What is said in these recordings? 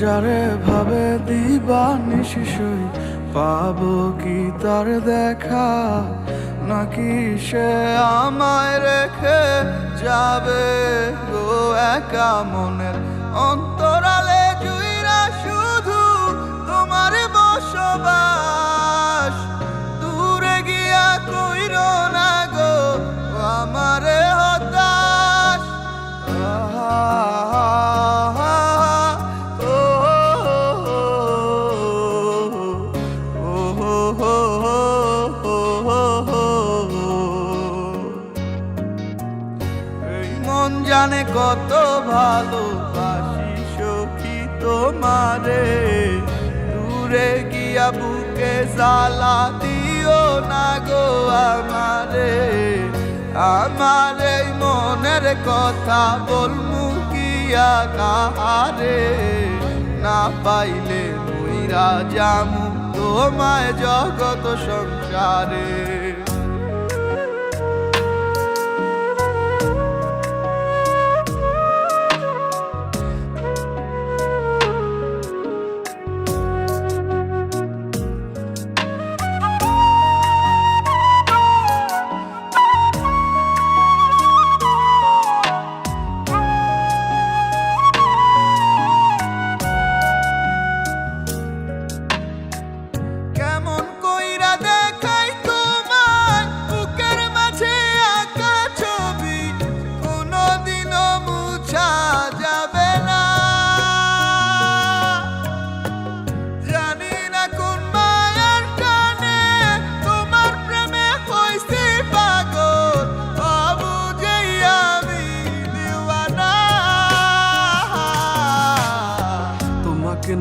যারে ভাবে দিবানিশি পাবো কি তার দেখা, নাকি সে আমায় রেখে যাবে গো একা মনের অন্তরালে জুইরা শুধু তোমার বসবাস। দূরে গিয়া কইরো না গো আমারে হতাশ। মন জানে কত ভালোবাসি সখী তোমারে, দূরে গিয়া বুকে জ্বালা দিও না গো আমারে। আমার এই মনের কথা বলমু কিয়া কাহারে, না পাইলে মুইরা জামু তোমায় জগত সংসারে।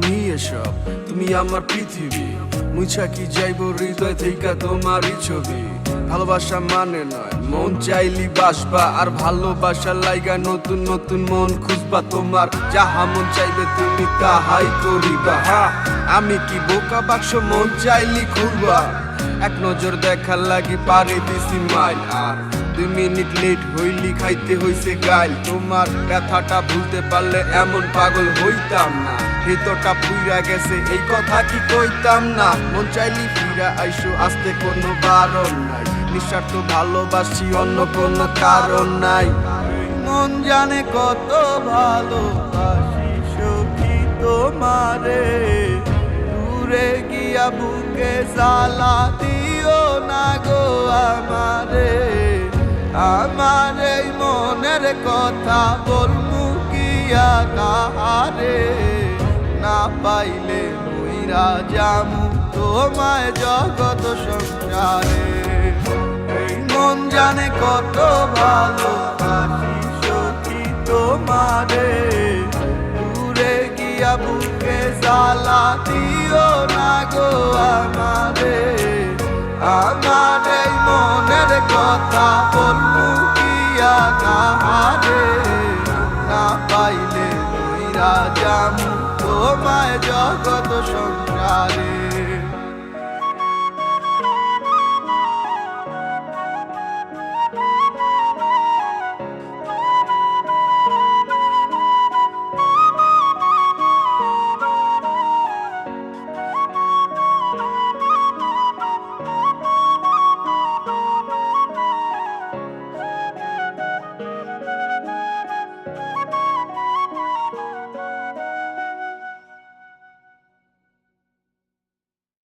নিয়ে সব তুমি আমার পৃথিবী, মুছা কি যাইব হৃদয় থেকে তোমারই ছবি। ভালোবাসা মানে নয় মন চাইলি বাসবা, আর ভালোবাসার লাইগা নতুন নতুন মন খুঁজবা। তোমার যাহা মন চাইবে তুমি তাহাই করিবা। আমি কি বোকা বাক্স মন চাইলি খুলবা, এক নজর দেখার লাগি পারে দিছি মাইল। আর 2 মিনিট লেট হইলি খাইতে হইছে গাইল। তোমার ব্যথাটা ভুলতে পারলে এমন পাগল হইতাম না, ভিতরটা পুইরা গেছে এই কথা কি কইতাম না। মন চাইলি ফিরা আইসো আসতে কোনো বারণ নাই, নিঃস্বার্থ ভালোবাসি অন্য কোনো কারণ নাই। মন জানে কত ভালোবাসি সখী তোমারে, দূরে গিয়া বুকে জ্বালা দিও না গো আমারে। আমার এই মনের কথা বলমু কিয়া কাহারে, না পাইলে মুইরা জামু তোমায় জগত সংসারে। এই মন জানে কত ভালোবাসি সখী তোমারে, দূরে গিয়া বুকে জ্বালা দিও না গো আমারে। আমার এই মনের কথা বলবো কিয়া কাহারে, না পাইলে মুইরা জামু তোমায় জগত সংসারে।